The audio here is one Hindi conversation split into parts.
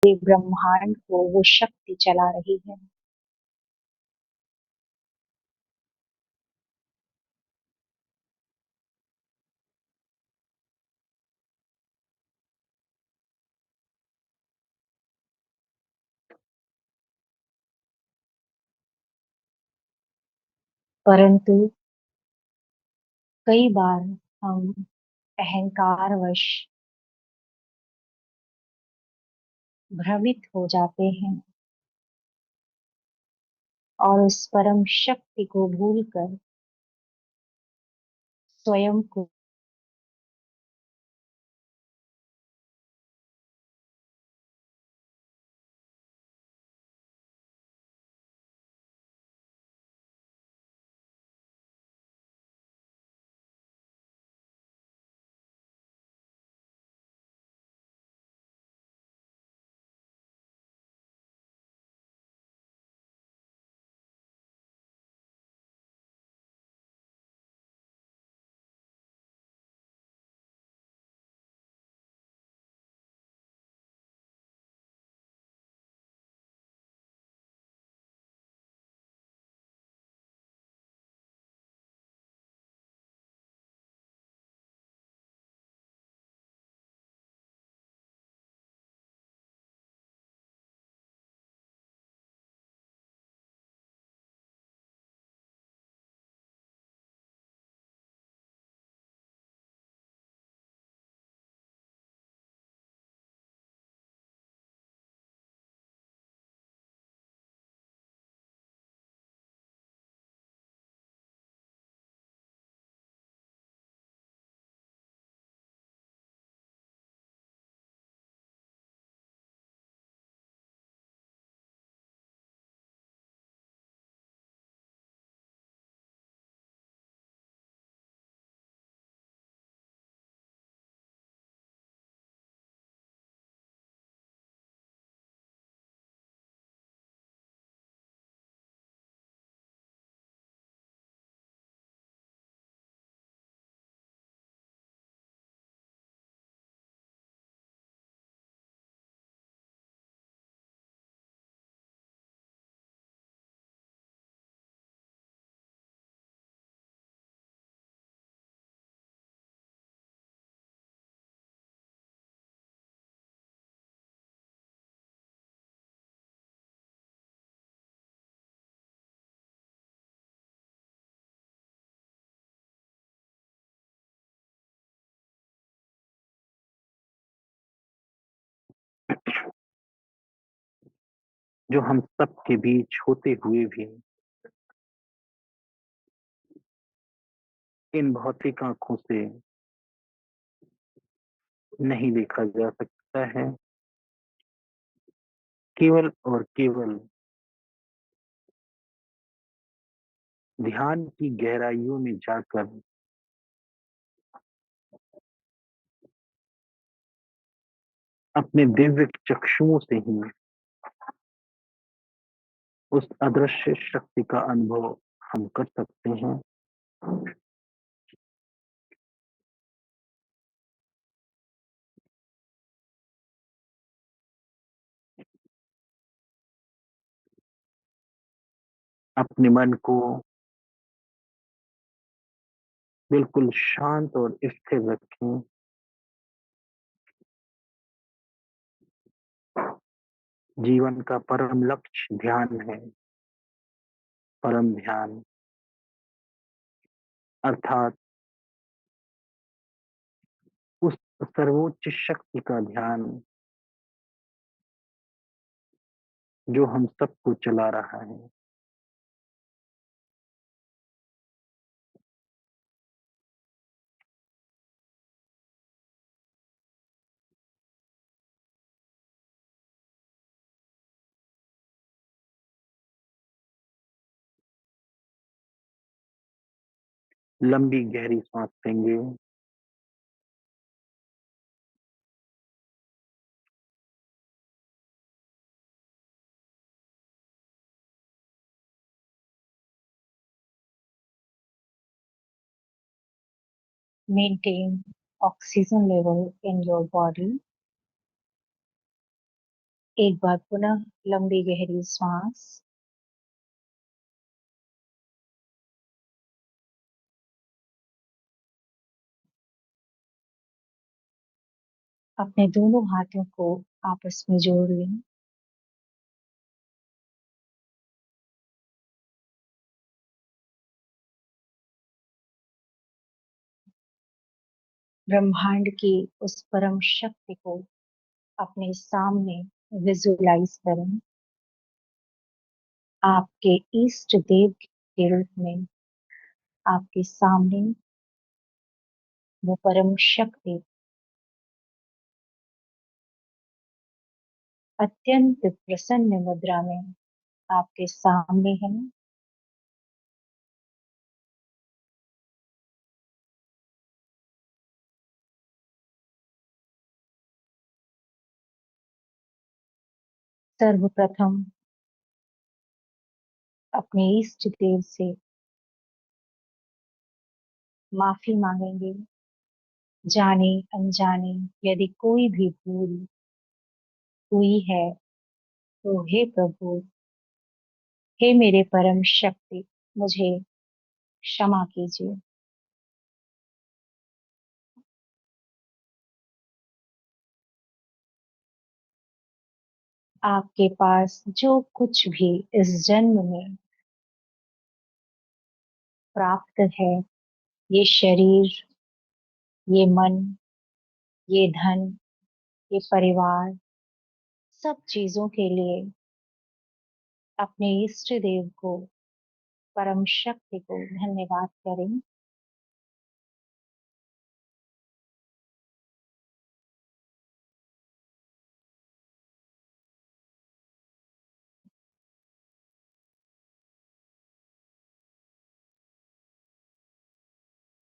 पूरे ब्रह्मांड को वो शक्ति चला रही है। परंतु कई बार हम अहंकारवश भ्रमित हो जाते हैं और उस परम शक्ति को भूलकर स्वयं को जो हम सब के बीच होते हुए भी इन भौतिक आंखों से नहीं देखा जा सकता है, केवल और केवल ध्यान की गहराइयों में जाकर अपने दिव्य चक्षुओं से ही उस अदृश्य शक्ति का अनुभव हम कर सकते हैं। अपने मन को बिल्कुल शांत और स्थिर रखें। जीवन का परम लक्ष्य ध्यान है। परम ध्यान अर्थात उस सर्वोच्च शक्ति का ध्यान जो हम सबको चला रहा है। लंबी गहरी सांस लेंगे। maintain oxygen level in your body एक बार पुनः लंबी गहरी सांस। अपने दोनों हाथों को आपस में जोड़ लें। ब्रह्मांड की उस परम शक्ति को अपने सामने विजुलाइज करें। आपके इष्ट देव के रूप में आपके सामने वो परम शक्ति अत्यंत प्रसन्न मुद्रा में आपके सामने है। सर्वप्रथम अपने इष्ट देव से माफी मांगेंगे। जाने अनजाने यदि कोई भी भूल हुई है तो हे प्रभु, हे मेरे परम शक्ति, मुझे क्षमा कीजिए। आपके पास जो कुछ भी इस जन्म में प्राप्त है, ये शरीर, ये मन, ये धन, ये परिवार, सब चीजों के लिए अपने इष्ट देव को, परम शक्ति को धन्यवाद करें।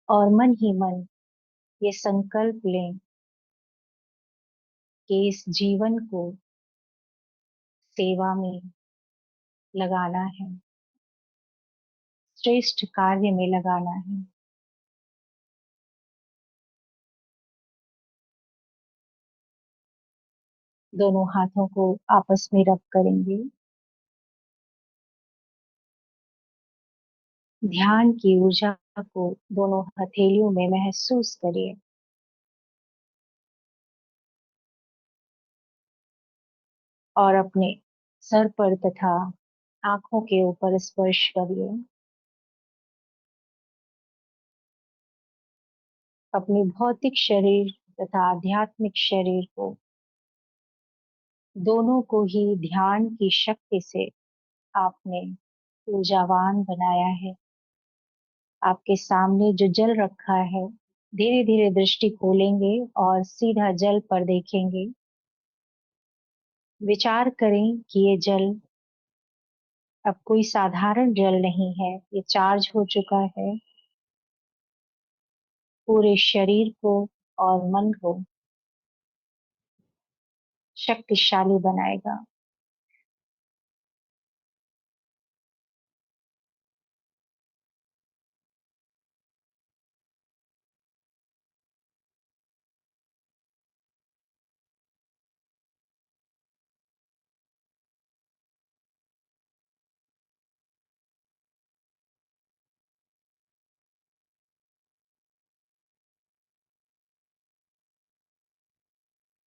और मन ही मन ये संकल्प लें कि इस जीवन को सेवा में लगाना है, श्रेष्ठ कार्य में लगाना है। दोनों हाथों को आपस में रब करेंगे। ध्यान की ऊर्जा को दोनों हथेलियों में महसूस करिए और अपने सर पर तथा आंखों के ऊपर स्पर्श करिए। अपने भौतिक शरीर तथा आध्यात्मिक शरीर को, दोनों को ही ध्यान की शक्ति से आपने ऊर्जावान बनाया है। आपके सामने जो जल रखा है, धीरे धीरे दृष्टि खोलेंगे और सीधा जल पर देखेंगे। विचार करें कि ये जल अब कोई साधारण जल नहीं है, ये चार्ज हो चुका है। पूरे शरीर को और मन को शक्तिशाली बनाएगा।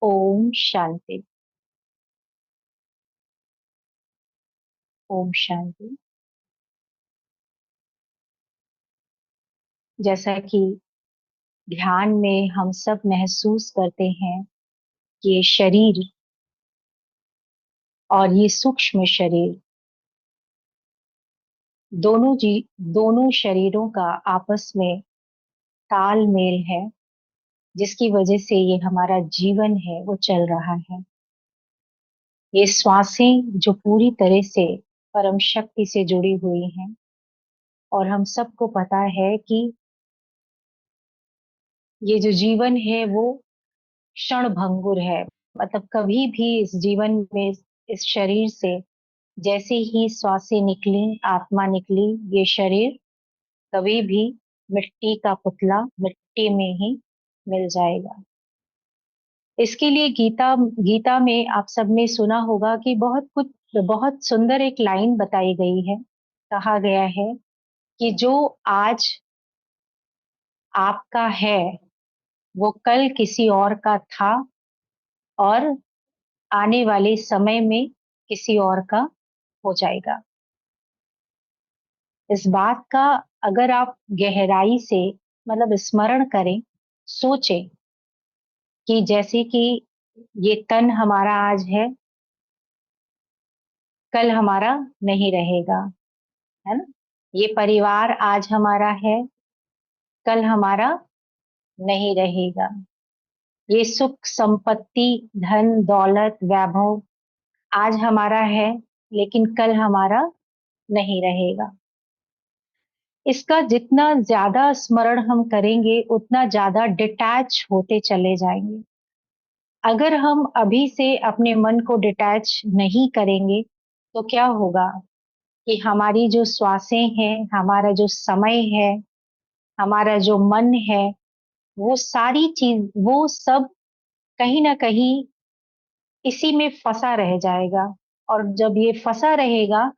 ओम शांति। ओम शांति। जैसा कि ध्यान में हम सब महसूस करते हैं कि ये शरीर और ये सूक्ष्म शरीर, दोनों शरीरों का आपस में तालमेल है, जिसकी वजह से ये हमारा जीवन है वो चल रहा है। ये श्वासें जो पूरी तरह से परम शक्ति से जुड़ी हुई हैं, और हम सबको पता है कि ये जो जीवन है वो क्षण भंगुर है। मतलब कभी भी इस जीवन में, इस शरीर से जैसे ही श्वासें निकली, आत्मा निकली, ये शरीर कभी भी मिट्टी का पुतला, मिट्टी में ही मिल जाएगा। इसके लिए गीता गीता में आप सबने सुना होगा कि बहुत सुंदर एक लाइन बताई गई है। कहा गया है कि जो आज आपका है वो कल किसी और का था, और आने वाले समय में किसी और का हो जाएगा। इस बात का अगर आप गहराई से मतलब स्मरण करें, सोचें कि जैसे कि ये तन हमारा आज है, कल हमारा नहीं रहेगा, है ना? ये परिवार आज हमारा है, कल हमारा नहीं रहेगा। ये सुख संपत्ति, धन दौलत वैभव आज हमारा है, लेकिन कल हमारा नहीं रहेगा। इसका जितना ज्यादा स्मरण हम करेंगे उतना ज्यादा डिटैच होते चले जाएंगे। अगर हम अभी से अपने मन को डिटैच नहीं करेंगे तो क्या होगा कि हमारी जो श्वासें हैं, हमारा जो समय है, हमारा जो मन है, वो सारी चीज वो सब कहीं ना कहीं इसी में फंसा रह जाएगा। और जब ये फंसा रहेगा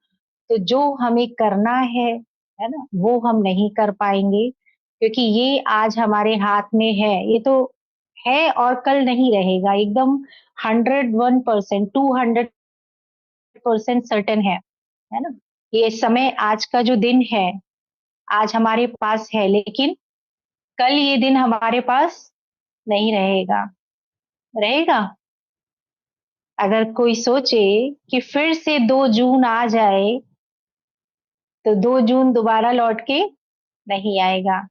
तो जो हमें करना है ना, वो हम नहीं कर पाएंगे, क्योंकि ये आज हमारे हाथ में है, ये तो है और कल नहीं रहेगा एकदम 101%, 200% सर्टेन है ना? ये समय आज का जो दिन है, आज हमारे पास है, लेकिन कल ये दिन हमारे पास नहीं रहेगा। रहेगा? अगर कोई सोचे कि फिर से 2 जून आ जाए तो 2 जून दोबारा लौट के नहीं आएगा।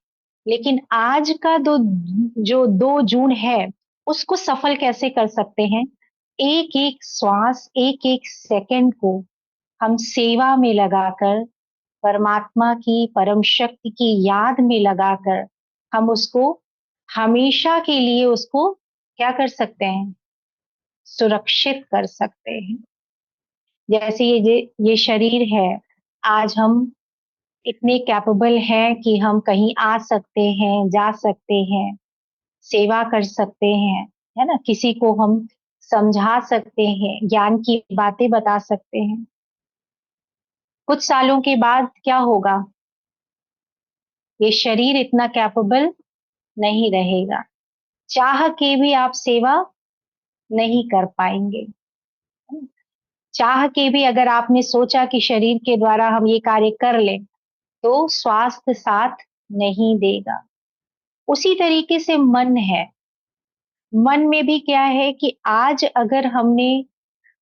लेकिन आज का जो 2 जून है, उसको सफल कैसे कर सकते हैं? एक एक श्वास, एक एक सेकंड को हम सेवा में लगाकर, परमात्मा की परम शक्ति की याद में लगाकर, हम उसको हमेशा के लिए उसको क्या कर सकते हैं? सुरक्षित कर सकते हैं। जैसे ये शरीर है, आज हम इतने कैपेबल हैं कि हम कहीं आ सकते हैं, जा सकते हैं, सेवा कर सकते हैं, है ना? किसी को हम समझा सकते हैं, ज्ञान की बातें बता सकते हैं। कुछ सालों के बाद क्या होगा? ये शरीर इतना कैपेबल नहीं रहेगा, चाह के भी आप सेवा नहीं कर पाएंगे। चाह के भी अगर आपने सोचा कि शरीर के द्वारा हम ये कार्य कर लें, तो स्वास्थ्य साथ नहीं देगा। उसी तरीके से मन है। मन में भी क्या है कि आज अगर हमने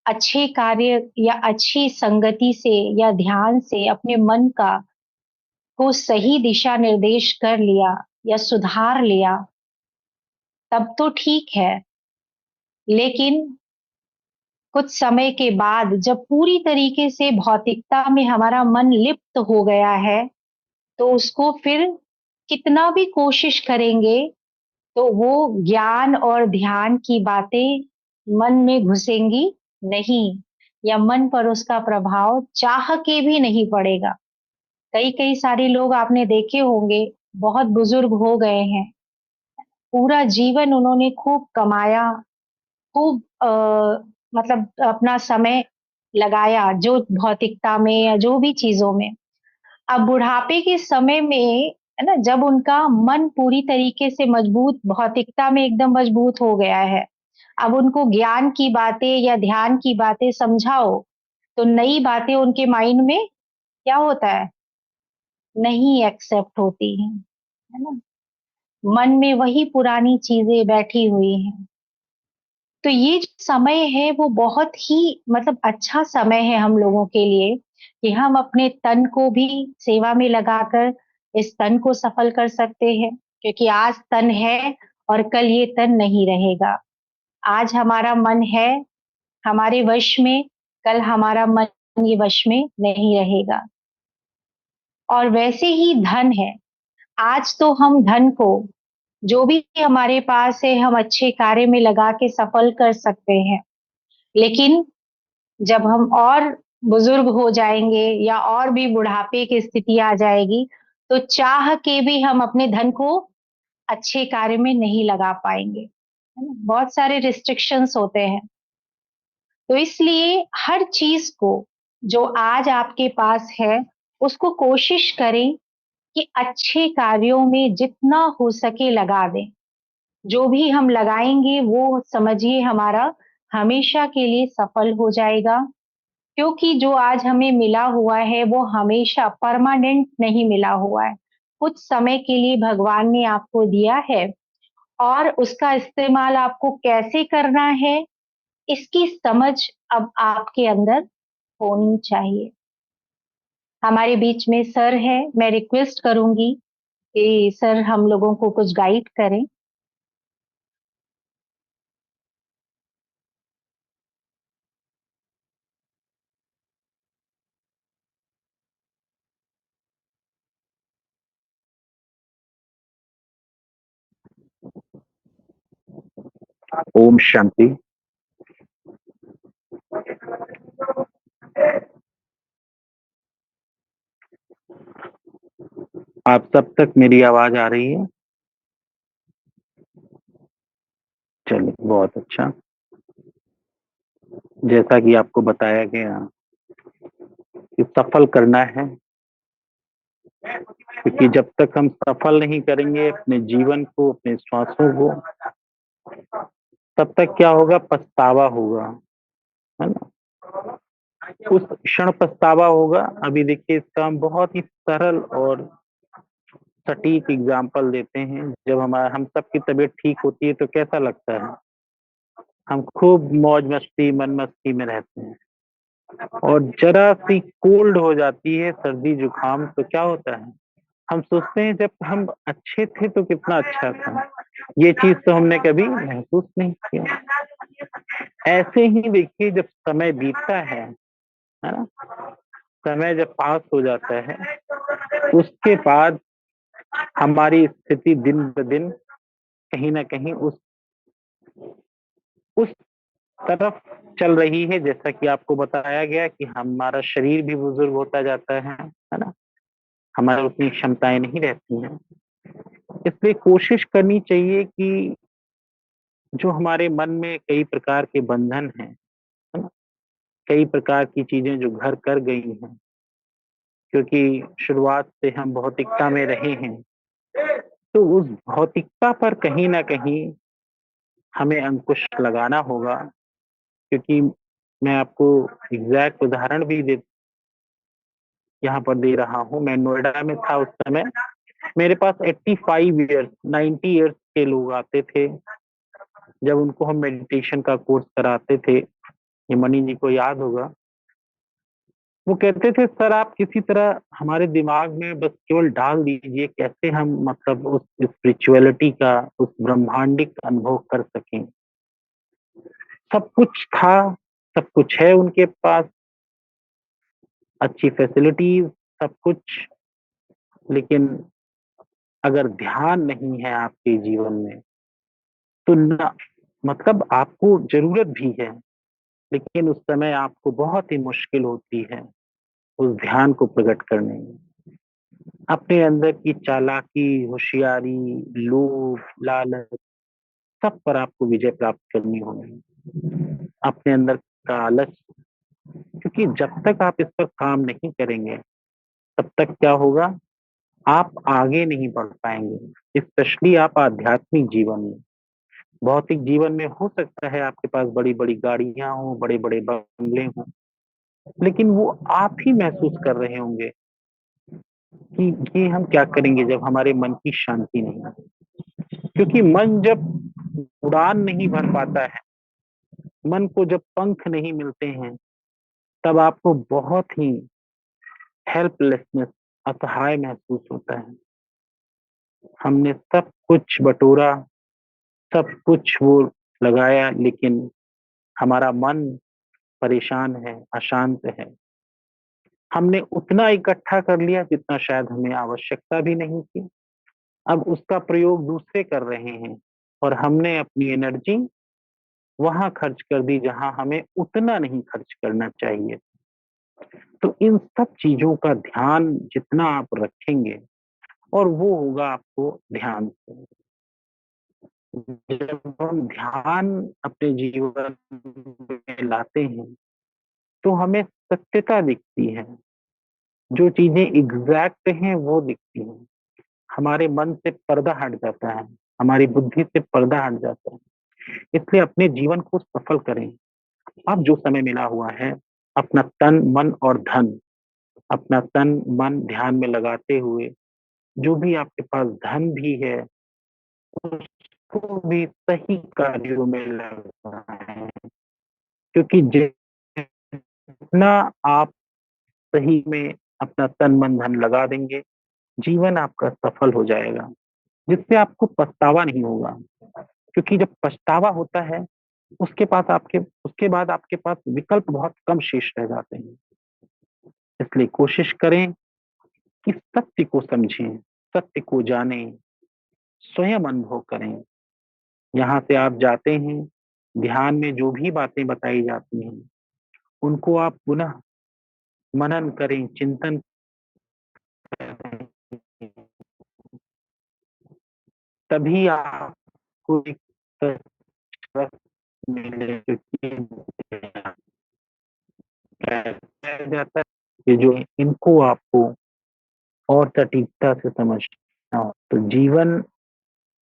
अच्छे कार्य या अच्छी संगति से या ध्यान से अपने मन का को सही दिशा निर्देश कर लिया या सुधार लिया, तब तो ठीक है। लेकिन कुछ समय के बाद जब पूरी तरीके से भौतिकता में हमारा मन लिप्त हो गया है, तो उसको फिर कितना भी कोशिश करेंगे तो वो ज्ञान और ध्यान की बातें मन में घुसेंगी नहीं, या मन पर उसका प्रभाव चाह के भी नहीं पड़ेगा। कई कई सारे लोग आपने देखे होंगे, बहुत बुजुर्ग हो गए हैं, पूरा जीवन उन्होंने खूब कमाया, खूब मतलब अपना समय लगाया जो भौतिकता में या जो भी चीजों में। अब बुढ़ापे के समय में, है ना, जब उनका मन पूरी तरीके से मजबूत, भौतिकता में एकदम मजबूत हो गया है, अब उनको ज्ञान की बातें या ध्यान की बातें समझाओ तो नई बातें उनके माइंड में क्या होता है? नहीं एक्सेप्ट होती हैं, है ना? मन में वही पुरानी चीजें बैठी हुई हैं। तो ये जो समय है वो बहुत ही मतलब अच्छा समय है हम लोगों के लिए, कि हम अपने तन को भी सेवा में लगाकर इस तन को सफल कर सकते हैं, क्योंकि आज तन है और कल ये तन नहीं रहेगा। आज हमारा मन है हमारे वश में, कल हमारा मन ये वश में नहीं रहेगा। और वैसे ही धन है, आज तो हम धन को जो भी हमारे पास है हम अच्छे कार्य में लगा के सफल कर सकते हैं, लेकिन जब हम और बुजुर्ग हो जाएंगे या और भी बुढ़ापे की स्थिति आ जाएगी, तो चाह के भी हम अपने धन को अच्छे कार्य में नहीं लगा पाएंगे। है ना, बहुत सारे रिस्ट्रिक्शंस होते हैं। तो इसलिए हर चीज को जो आज आपके पास है उसको कोशिश करें कि अच्छे कार्यों में जितना हो सके लगा दें। जो भी हम लगाएंगे वो समझिए हमारा हमेशा के लिए सफल हो जाएगा, क्योंकि जो आज हमें मिला हुआ है वो हमेशा परमानेंट नहीं मिला हुआ है। कुछ समय के लिए भगवान ने आपको दिया है, और उसका इस्तेमाल आपको कैसे करना है इसकी समझ अब आपके अंदर होनी चाहिए। हमारे बीच में सर है, मैं रिक्वेस्ट करूंगी कि सर हम लोगों को कुछ गाइड करें। ओम शांति। आप सब तक मेरी आवाज आ रही है? चलिए, बहुत अच्छा। जैसा कि आपको बताया गया कि सफल करना है, क्योंकि जब तक हम सफल नहीं करेंगे अपने जीवन को, अपने श्वासों को, तब तक क्या होगा? पछतावा होगा, है ना? उस क्षण पछतावा होगा। अभी देखिए, इसका हम बहुत ही सरल और सटीक एग्जाम्पल देते हैं। जब हम सबकी तबीयत ठीक होती है तो कैसा लगता है? हम खूब मौज मस्ती, मन मस्ती में रहते हैं। और जरा सी कोल्ड हो जाती है, सर्दी जुकाम, तो क्या होता है? हम सोचते हैं जब हम अच्छे थे तो कितना अच्छा था। ये चीज तो हमने कभी महसूस नहीं किया। ऐसे ही देखिए, जब समय बीतता है ना, समय जब पास हो जाता है, उसके बाद हमारी स्थिति दिन ब दिन कहीं ना कहीं उस तरफ चल रही है। जैसा कि आपको बताया गया कि हमारा शरीर भी बुजुर्ग होता जाता है ना? हमारी उतनी क्षमताएं नहीं रहती हैं। इसलिए कोशिश करनी चाहिए कि जो हमारे मन में कई प्रकार के बंधन हैं, है ना, कई प्रकार की चीजें जो घर कर गई हैं, क्योंकि शुरुआत से हम भौतिकता में रहे हैं, तो उस भौतिकता पर कहीं ना कहीं हमें अंकुश लगाना होगा। क्योंकि मैं आपको एग्जैक्ट उदाहरण भी यहाँ पर दे रहा हूँ। मैं नोएडा में था उस समय। मेरे पास 85 ईयर्स, 90 ईयर्स के लोग आते थे। जब उनको हम मेडिटेशन का कोर्स कराते थे, ये मणि जी को याद होगा, वो कहते थे सर आप किसी तरह हमारे दिमाग में बस केवल डाल दीजिए कैसे हम मतलब उस स्पिरिचुअलिटी का, उस ब्रह्मांडिक अनुभव कर सकें। सब कुछ था, सब कुछ है उनके पास, अच्छी फैसिलिटीज, सब कुछ। लेकिन अगर ध्यान नहीं है आपके जीवन में तो ना, मतलब आपको जरूरत भी है, लेकिन उस समय आपको बहुत ही मुश्किल होती है उस ध्यान को प्रकट करने में। अपने अंदर की चालाकी, होशियारी, लोभ, लालच, सब पर आपको विजय प्राप्त करनी होगी। अपने अंदर का आलस, क्योंकि जब तक आप इस पर काम नहीं करेंगे तब तक क्या होगा? आप आगे नहीं बढ़ पाएंगे, स्पेशली आप आध्यात्मिक जीवन में। भौतिक जीवन में हो सकता है आपके पास बड़ी बड़ी गाड़ियां हों, बड़े बड़े बंगले हों, लेकिन वो आप ही महसूस कर रहे होंगे कि ये हम क्या करेंगे जब हमारे मन की शांति नहीं है। क्योंकि मन जब उड़ान नहीं भर पाता है, मन को जब पंख नहीं मिलते हैं, तब आपको बहुत ही हेल्पलेसनेस, असहाय महसूस होता है। हमने सब कुछ बटोरा, सब कुछ वो लगाया, लेकिन हमारा मन परेशान है, अशांत है। हमने उतना इकट्ठा कर लिया जितना शायद हमें आवश्यकता भी नहीं थी। अब उसका प्रयोग दूसरे कर रहे हैं, और हमने अपनी एनर्जी वहां खर्च कर दी जहां हमें उतना नहीं खर्च करना चाहिए। तो इन सब चीजों का ध्यान जितना आप रखेंगे, और वो होगा आपको ध्यान से। जब हम ध्यान अपने जीवन में लाते हैं तो हमें सत्यता दिखती है, जो चीजें एग्जैक्ट हैं वो दिखती हैं। हमारे मन से पर्दा हट जाता है, हमारी बुद्धि से पर्दा हट जाता है। इसलिए अपने जीवन को सफल करें। अब जो समय मिला हुआ है, अपना तन मन और धन, अपना तन मन ध्यान में लगाते हुए जो भी आपके पास धन भी है उसको भी सही कार्यों में लगाएं। क्योंकि जितना आप सही में अपना तन मन धन लगा देंगे, जीवन आपका सफल हो जाएगा, जिससे आपको पछतावा नहीं होगा। क्योंकि जब पछतावा होता है उसके बाद आपके पास विकल्प बहुत कम शेष रह जाते हैं। इसलिए कोशिश करें कि सत्य को समझें, सत्य को जानें, स्वयं अनुभव करें। यहाँ से आप जाते हैं, ध्यान में जो भी बातें बताई जाती हैं उनको आप पुनः मनन करें, चिंतन करें। तभी आपको एक सच मिले, क्योंकि कहा जाता है कि जो इनको आपको और सटीकता से समझना हो तो जीवन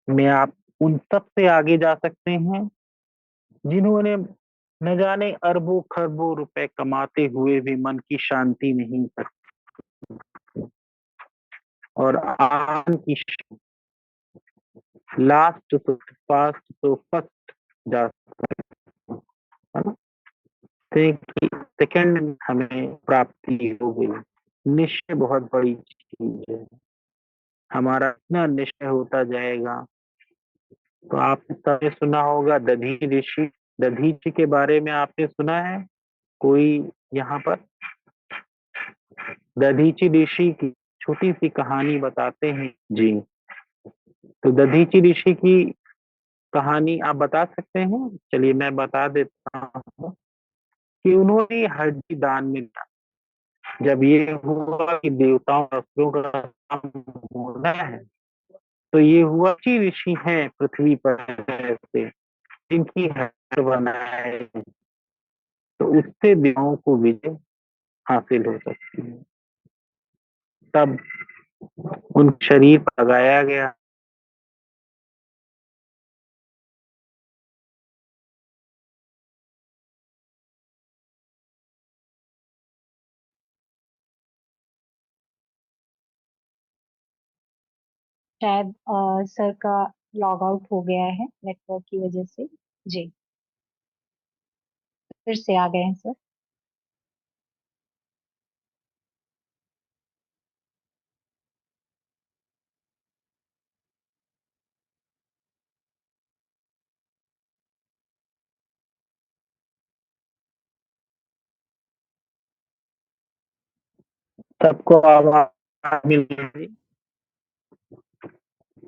में आप उन सब से आगे जा सकते हैं जिन्होंने न जाने अरबों खरबों रुपए कमाते हुए भी मन की शांति नहीं कर और आन की लास्ट तो फास्ट तो फर्स्ट जा सकते हैं, है ना? कि सेकंड में हमें प्राप्ति हो गई। निश्चय बहुत बड़ी चीज है। हमारा इतना निश्चय होता जाएगा। तो आपने सबने सुना होगा दधी ऋषि। दधीचि के बारे में आपने सुना है कोई यहाँ पर? दधीचि ऋषि की छोटी सी कहानी बताते हैं जी। तो दधीचि ऋषि की कहानी आप बता सकते हैं? चलिए मैं बता देता हूँ कि उन्होंने हड्डी दान में दिया। जब ये हुआ कि देवताओं और असुरों का काम होना है तो ये हुआ कि ऋषि हैं पृथ्वी पर से जिनकी हड्डी बनाए, तो उससे देवों को विजय हासिल हो सकती है। तब उन शरीर पर लगाया गया। शायद सर का लॉग आउट हो गया है नेटवर्क की वजह से। जी, फिर से आ गए हैं सर। सबको आवाज मिल रही?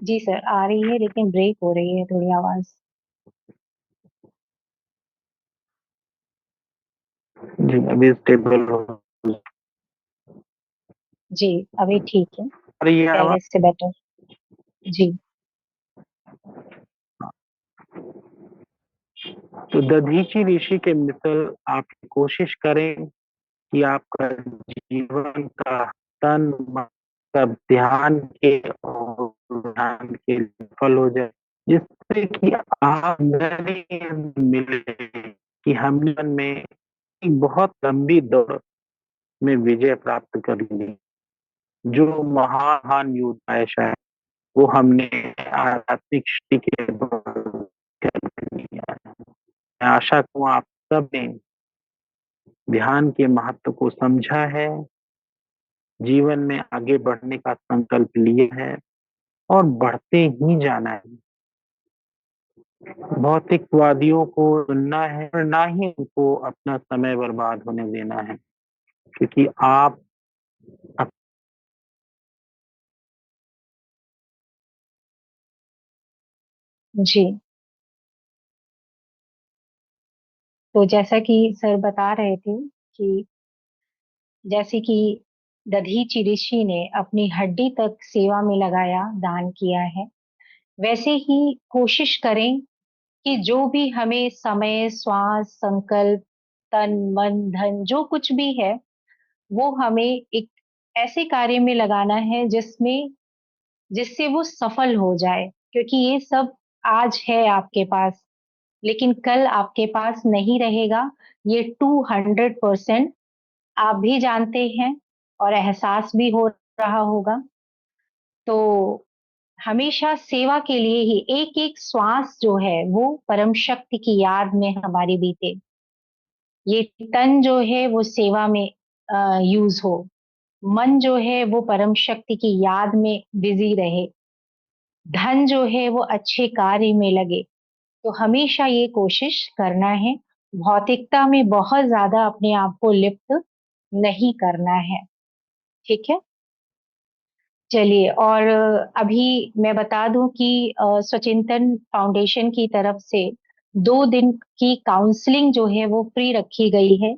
जी सर, आ रही है लेकिन ब्रेक हो रही है थोड़ी आवाज। जी अभी स्टेबल हो जी, अभी ठीक है, रही है आवाज। पहले से बेटर। जी। तो दधीचि ऋषि के मिसल आप कोशिश करें कि आपका जीवन का तन मन सब ध्यान के और ध्यान के सफल हो जाए, जिससे कि आप मिले कि हम जीवन में एक बहुत लंबी दौड़ में विजय प्राप्त कर ली। जो महान युद्ध है शायद वो हमने आध्यात्मिक शक्ति के बल कर लिया है। मैं आशा करूँ आप सब ने ध्यान के महत्व को समझा है, जीवन में आगे बढ़ने का संकल्प लिया है और बढ़ते ही जाना है। भौतिकवादियों को सुनना है और ना ही उनको अपना समय बर्बाद होने देना है, क्योंकि आप जी, तो जैसा कि सर बता रहे थे कि जैसे कि दधीचि ऋषि ने अपनी हड्डी तक सेवा में लगाया, दान किया है, वैसे ही कोशिश करें कि जो भी हमें समय, श्वास, संकल्प, तन, मन, धन जो कुछ भी है, वो हमें एक ऐसे कार्य में लगाना है जिससे वो सफल हो जाए। क्योंकि ये सब आज है आपके पास, लेकिन कल आपके पास नहीं रहेगा। ये 200% आप भी जानते हैं और एहसास भी हो रहा होगा। तो हमेशा सेवा के लिए ही एक एक श्वास जो है वो परम शक्ति की याद में हमारी बीते। ये तन जो है वो सेवा में यूज हो, मन जो है वो परम शक्ति की याद में बिजी रहे, धन जो है वो अच्छे कार्य में लगे। तो हमेशा ये कोशिश करना है, भौतिकता में बहुत ज्यादा अपने आप को लिप्त नहीं करना है। ठीक है। चलिए, और अभी मैं बता दूं कि स्वचिंतन फाउंडेशन की तरफ से 2 दिन की काउंसलिंग जो है वो फ्री रखी गई है।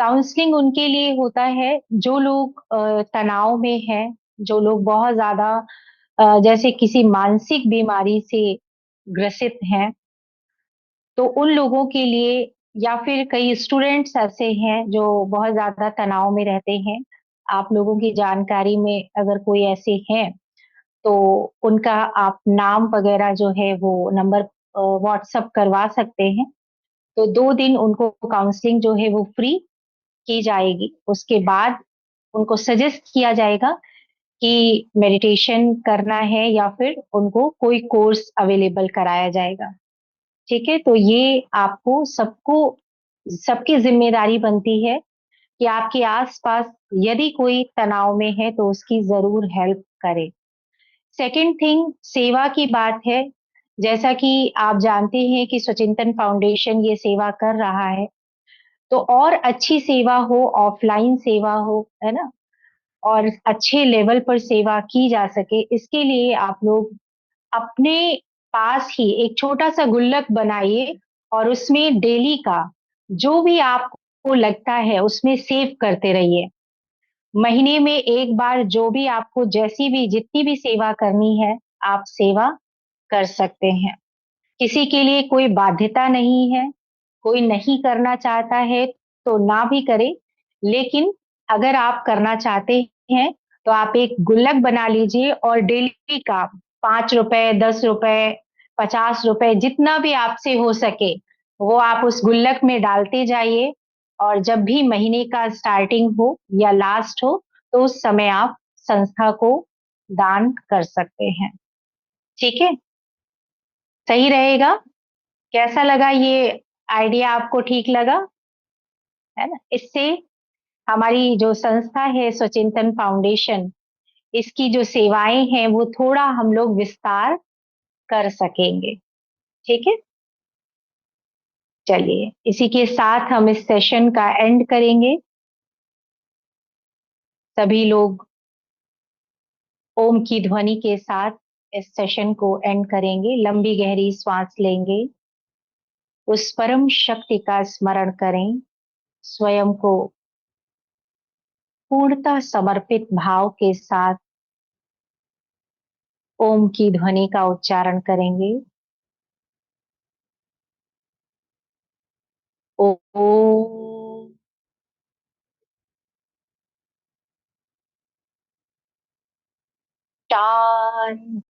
काउंसलिंग उनके लिए होता है जो लोग तनाव में हैं, जो लोग बहुत ज्यादा जैसे किसी मानसिक बीमारी से ग्रसित हैं, तो उन लोगों के लिए, या फिर कई स्टूडेंट्स ऐसे हैं जो बहुत ज्यादा तनाव में रहते हैं। आप लोगों की जानकारी में अगर कोई ऐसे हैं, तो उनका आप नाम वगैरह जो है वो नंबर व्हाट्सअप करवा सकते हैं। तो 2 दिन उनको काउंसलिंग जो है वो फ्री की जाएगी। उसके बाद उनको सजेस्ट किया जाएगा कि मेडिटेशन करना है या फिर उनको कोई कोर्स अवेलेबल कराया जाएगा। ठीक है। तो ये आपको सबको, सबकी जिम्मेदारी बनती है कि आपके आसपास यदि कोई तनाव में है तो उसकी जरूर हेल्प करें। सेकंड थिंग, सेवा की बात है। जैसा कि आप जानते हैं कि स्वचिंतन फाउंडेशन ये सेवा कर रहा है, तो और अच्छी सेवा हो, ऑफलाइन सेवा हो, है ना, और अच्छे लेवल पर सेवा की जा सके, इसके लिए आप लोग अपने पास ही एक छोटा सा गुल्लक बनाइए और उसमें डेली का जो भी आपको लगता है उसमें सेव करते रहिए। महीने में एक बार जो भी आपको, जैसी भी जितनी भी सेवा करनी है, आप सेवा कर सकते हैं। किसी के लिए कोई बाध्यता नहीं है। कोई नहीं करना चाहता है तो ना भी करे, लेकिन अगर आप करना चाहते हैं तो आप एक गुल्लक बना लीजिए और डेली का 5 रुपए, 10 रुपए, 50 रुपए, जितना भी आपसे हो सके वो आप उस गुल्लक में डालते जाइए। और जब भी महीने का स्टार्टिंग हो या लास्ट हो, तो उस समय आप संस्था को दान कर सकते हैं। ठीक है। सही रहेगा। कैसा लगा ये आइडिया? आपको ठीक लगा, है ना? इससे हमारी जो संस्था है स्वचिंतन फाउंडेशन, इसकी जो सेवाएं हैं वो थोड़ा हम लोग विस्तार कर सकेंगे। ठीक है। चलिए, इसी के साथ हम इस सेशन का एंड करेंगे। सभी लोग ओम की ध्वनि के साथ इस सेशन को एंड करेंगे। लंबी गहरी सांस लेंगे, उस परम शक्ति का स्मरण करें, स्वयं को पूर्णतः समर्पित भाव के साथ ओम की ध्वनि का उच्चारण करेंगे। ओम शांति।